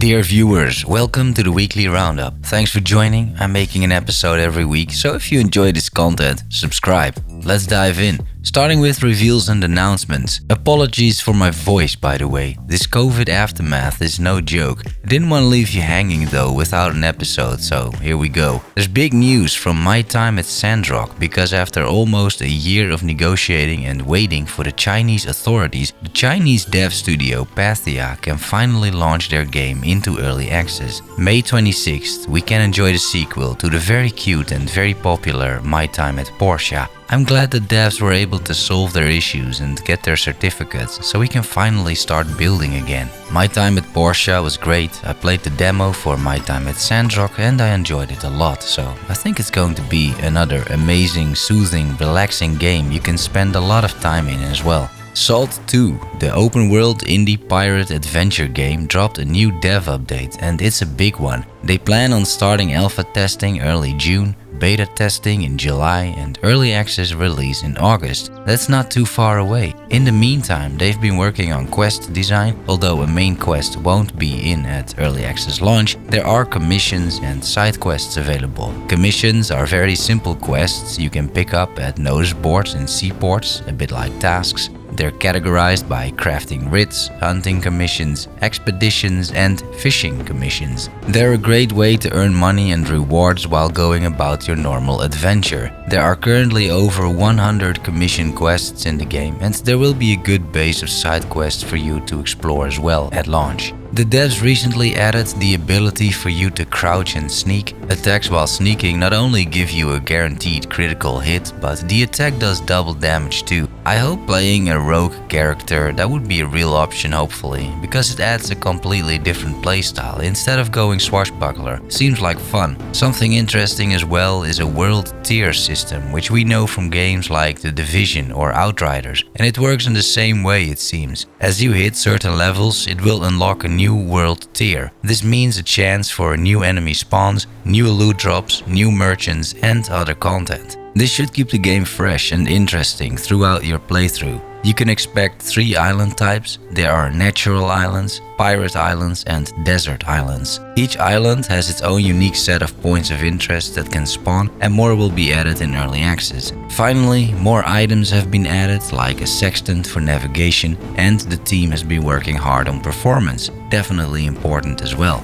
Dear viewers, welcome to the weekly roundup. Thanks for joining. I'm making an episode every week, so if you enjoy this content, subscribe. Let's dive in. Starting with reveals and announcements. Apologies for my voice, by the way. This COVID aftermath is no joke. I didn't want to leave you hanging though without an episode, so here we go. There's big news from my time at Sandrock, because after almost a year of negotiating and waiting for the Chinese authorities, the Chinese dev studio Pathia can finally launch their game into early access. May 26th, we can enjoy the sequel to the very cute and very popular My Time at Porsche. I'm glad the devs were able to solve their issues and get their certificates, so we can finally start building again. My Time at Porsche was great. I played the demo for My Time at Sandrock and I enjoyed it a lot, so I think it's going to be another amazing, soothing, relaxing game you can spend a lot of time in as well. Salt 2, the open-world indie pirate adventure game, dropped a new dev update, and it's a big one. They plan on starting alpha testing early June, beta testing in July, and early access release in August. That's not too far away. In the meantime, they've been working on quest design. Although a main quest won't be in at early access launch, there are commissions and side quests available. Commissions are very simple quests you can pick up at notice boards and seaports, a bit like tasks. They're categorized by crafting writs, hunting commissions, expeditions, and fishing commissions. They're a great way to earn money and rewards while going about your normal adventure. There are currently over 100 commission quests in the game, and there will be a good base of side quests for you to explore as well at launch. The devs recently added the ability for you to crouch and sneak. Attacks while sneaking not only give you a guaranteed critical hit, but the attack does double damage too. I hope playing a rogue character, that would be a real option hopefully, because it adds a completely different playstyle instead of going swashbuckler. Seems like fun. Something interesting as well is a world tier system, which we know from games like The Division or Outriders, and it works in the same way it seems. As you hit certain levels, it will unlock a new world tier. This means a chance for new enemy spawns, new loot drops, new merchants, and other content. This should keep the game fresh and interesting throughout your playthrough. You can expect 3 island types. There are natural islands, pirate islands, and desert islands. Each island has its own unique set of points of interest that can spawn, and more will be added in early access. Finally, more items have been added, like a sextant for navigation, and the team has been working hard on performance. Definitely important as well.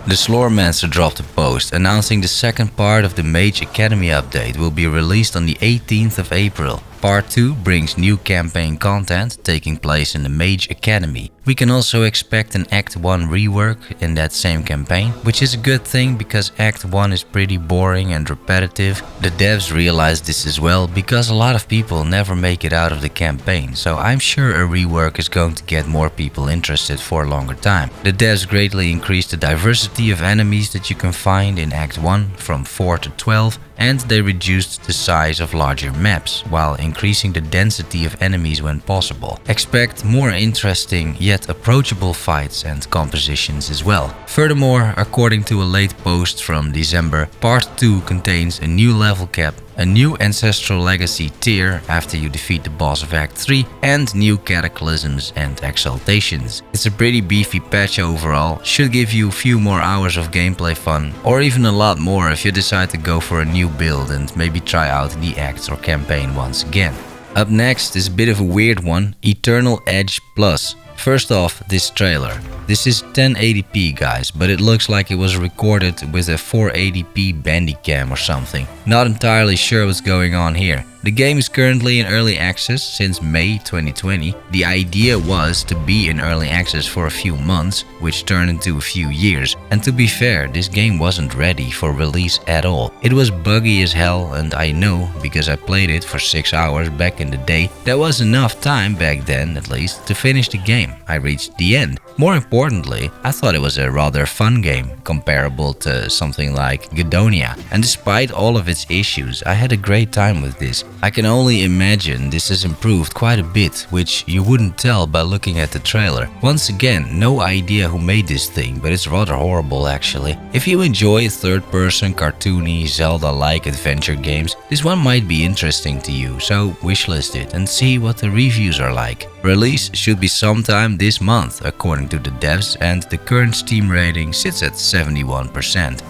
The Slormancer dropped a post announcing the second part of the Mage Academy update will be released on the 18th of April. Part 2 brings new campaign content taking place in the Mage Academy. We can also expect an Act 1 rework in that same campaign, which is a good thing because Act 1 is pretty boring and repetitive. The devs realize this as well because a lot of people never make it out of the campaign, so I'm sure a rework is going to get more people interested for a longer time. The devs greatly increased the diversity of enemies that you can find in Act 1 from 4 to 12, and they reduced the size of larger maps while increasing the density of enemies when possible. Expect more interesting yet approachable fights and compositions as well. Furthermore, according to a late post from December, Part 2 contains a new level cap, a new Ancestral Legacy tier after you defeat the boss of Act 3, and new Cataclysms and Exaltations. It's a pretty beefy patch overall, should give you a few more hours of gameplay fun, or even a lot more if you decide to go for a new build and maybe try out the Acts or campaign once again. Up next is a bit of a weird one, Eternal Edge Plus. First off, this trailer. This is 1080p guys, but it looks like it was recorded with a 480p Bandicam or something. Not entirely sure what's going on here. The game is currently in early access since May 2020. The idea was to be in early access for a few months, which turned into a few years. And to be fair, this game wasn't ready for release at all. It was buggy as hell, and I know, because I played it for 6 hours back in the day, that was enough time back then at least to finish the game. I reached the end. More importantly, I thought it was a rather fun game, comparable to something like Gadonia. And despite all of its issues, I had a great time with this. I can only imagine this has improved quite a bit, which you wouldn't tell by looking at the trailer. Once again, no idea who made this thing, but it's rather horrible actually. If you enjoy third-person cartoony Zelda-like adventure games, This one might be interesting to you, so wishlist it and see what the reviews are like. Release should be sometime this month according to the devs, and the current Steam rating sits at 71%.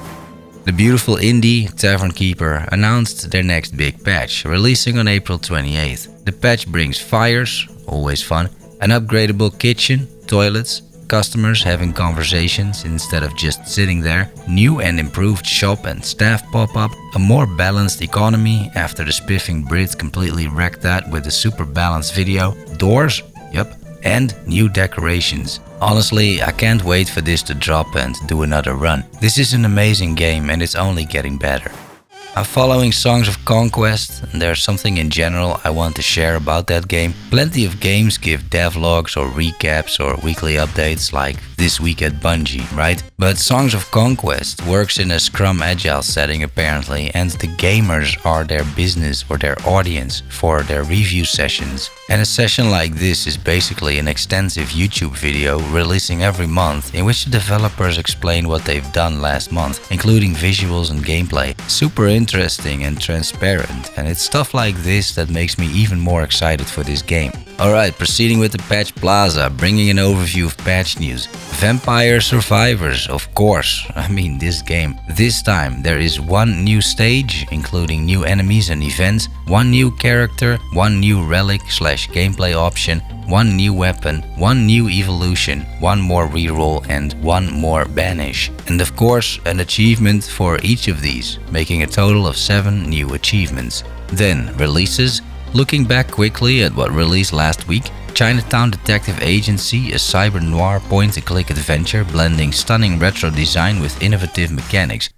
The beautiful indie Tavern Keeper announced their next big patch, releasing on April 28th. The patch brings fires, always fun, an upgradable kitchen, toilets, customers having conversations instead of just sitting there, new and improved shop and staff pop-up, a more balanced economy after the spiffing Brit completely wrecked that with a super balanced video, doors, yep, and new decorations. Honestly, I can't wait for this to drop and do another run. This is an amazing game and it's only getting better. I'm following Songs of Conquest, and there's something in general I want to share about that game. Plenty of games give devlogs or recaps or weekly updates like This Week at Bungie, right? But Songs of Conquest works in a Scrum Agile setting apparently, and the gamers are their business or their audience for their review sessions. And a session like this is basically an extensive YouTube video releasing every month in which the developers explain what they've done last month, including visuals and gameplay. Super interesting and transparent, and it's stuff like this that makes me even more excited for this game. Alright, proceeding with the Patch Plaza, bringing an overview of patch news. Vampire Survivors, of course, I mean this game. This time there is one new stage, including new enemies and events, one new character, one new relic / gameplay option, one new weapon, one new evolution, one more reroll and one more banish. And of course an achievement for each of these, making a total of 7 new achievements. Then releases. Looking back quickly at what released last week, Chinatown Detective Agency, a cyber-noir point-and-click adventure blending stunning retro design with innovative mechanics.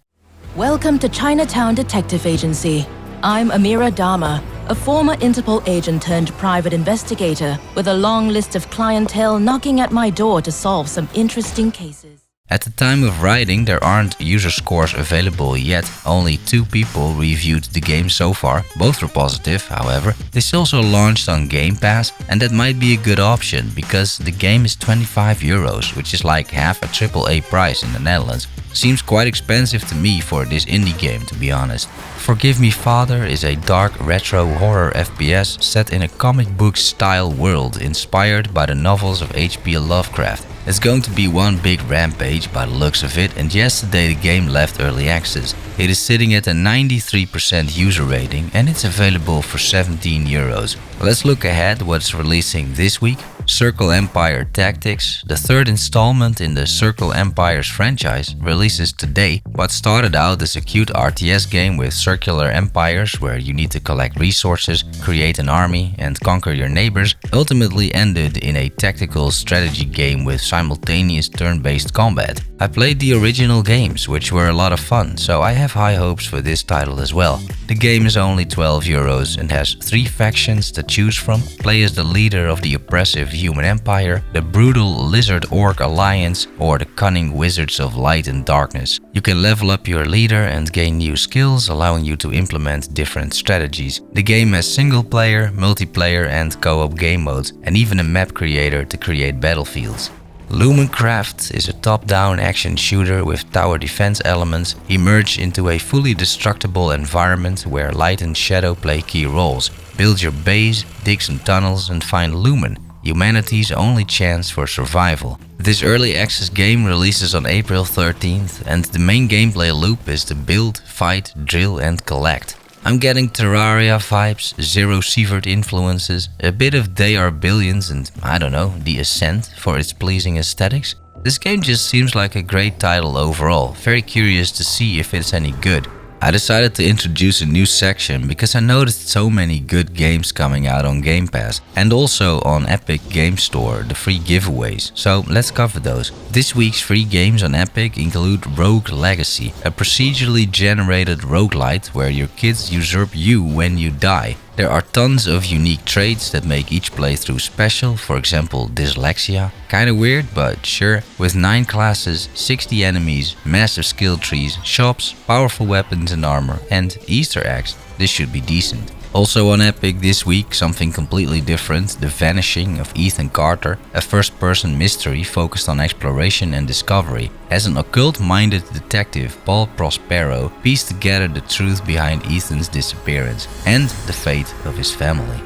Welcome to Chinatown Detective Agency. I'm Amira Dama, a former Interpol agent turned private investigator with a long list of clientele knocking at my door to solve some interesting cases. At the time of writing, there aren't user scores available yet. Only 2 people reviewed the game so far. Both were positive, however. This also launched on Game Pass, and that might be a good option because the game is €25, which is like half a AAA price in the Netherlands. Seems quite expensive to me for this indie game, to be honest. Forgive Me Father is a dark retro horror FPS set in a comic book style world inspired by the novels of H.P. Lovecraft. It's going to be one big rampage by the looks of it, and yesterday the game left early access. It is sitting at a 93% user rating and it's available for €17. Let's look ahead what's releasing this week. Circle Empire Tactics, the 3rd installment in the Circle Empires franchise, releases today. What started out as a cute RTS game with circular empires where you need to collect resources, create an army and conquer your neighbors, ultimately ended in a tactical strategy game with simultaneous turn-based combat. I played the original games, which were a lot of fun, so I have high hopes for this title as well. The game is only €12 and has 3 factions to choose from. Play as the leader of the oppressive Human Empire, the brutal Lizard Orc Alliance, or the cunning Wizards of Light and Darkness. You can level up your leader and gain new skills, allowing you to implement different strategies. The game has single player, multiplayer and co-op game modes, and even a map creator to create battlefields. Lumencraft is a top-down action shooter with tower defense elements. Emerge into a fully destructible environment where light and shadow play key roles. Build your base, dig some tunnels and find Lumen, humanity's only chance for survival. This early access game releases on April 13th and the main gameplay loop is to build, fight, drill and collect. I'm getting Terraria vibes, Zero Sievert influences, a bit of They Are Billions and, I don't know, The Ascent for its pleasing aesthetics. This game just seems like a great title overall, very curious to see if it's any good. I decided to introduce a new section because I noticed so many good games coming out on Game Pass and also on Epic Game Store, the free giveaways, so let's cover those. This week's free games on Epic include Rogue Legacy, a procedurally generated roguelite where your kids usurp you when you die. There are tons of unique traits that make each playthrough special, for example dyslexia. Kinda weird, but sure. With 9 classes, 60 enemies, massive skill trees, shops, powerful weapons and armor, and Easter eggs, this should be decent. Also on Epic this week, something completely different, The Vanishing of Ethan Carter, a first-person mystery focused on exploration and discovery. As an occult-minded detective, Paul Prospero pieced together the truth behind Ethan's disappearance and the fate of his family.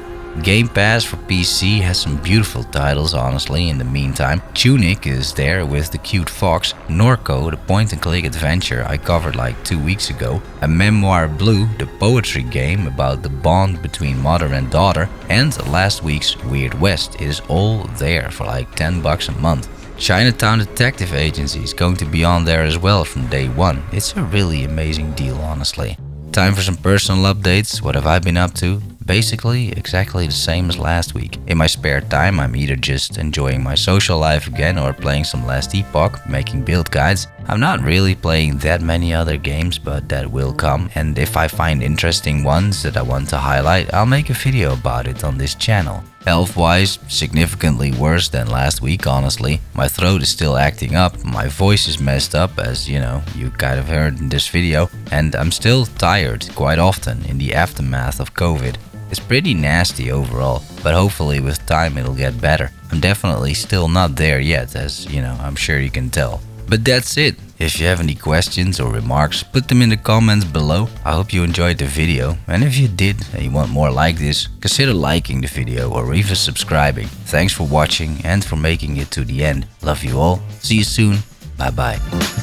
Game Pass for PC has some beautiful titles, honestly. In the meantime, Tunic is there with the cute fox, Norco, the point-and-click adventure I covered like 2 weeks ago, A Memoir Blue, the poetry game about the bond between mother and daughter, and last week's Weird West. It is all there for like $10 a month. Chinatown Detective Agency is going to be on there as well from day one. It's a really amazing deal, honestly. Time for some personal updates. What have I been up to? Basically, exactly the same as last week. In my spare time, I'm either just enjoying my social life again or playing some Last Epoch, making build guides. I'm not really playing that many other games, but that will come. And if I find interesting ones that I want to highlight, I'll make a video about it on this channel. Health-wise, significantly worse than last week, honestly. My throat is still acting up, my voice is messed up, as you know, you kind of heard in this video, and I'm still tired quite often in the aftermath of COVID. It's pretty nasty overall, but hopefully with time it'll get better. I'm definitely still not there yet, as you know, I'm sure you can tell. But that's it. If you have any questions or remarks, put them in the comments below. I hope you enjoyed the video, and if you did and you want more like this, consider liking the video or even subscribing. Thanks for watching and for making it to the end. Love you all. See you soon. Bye bye.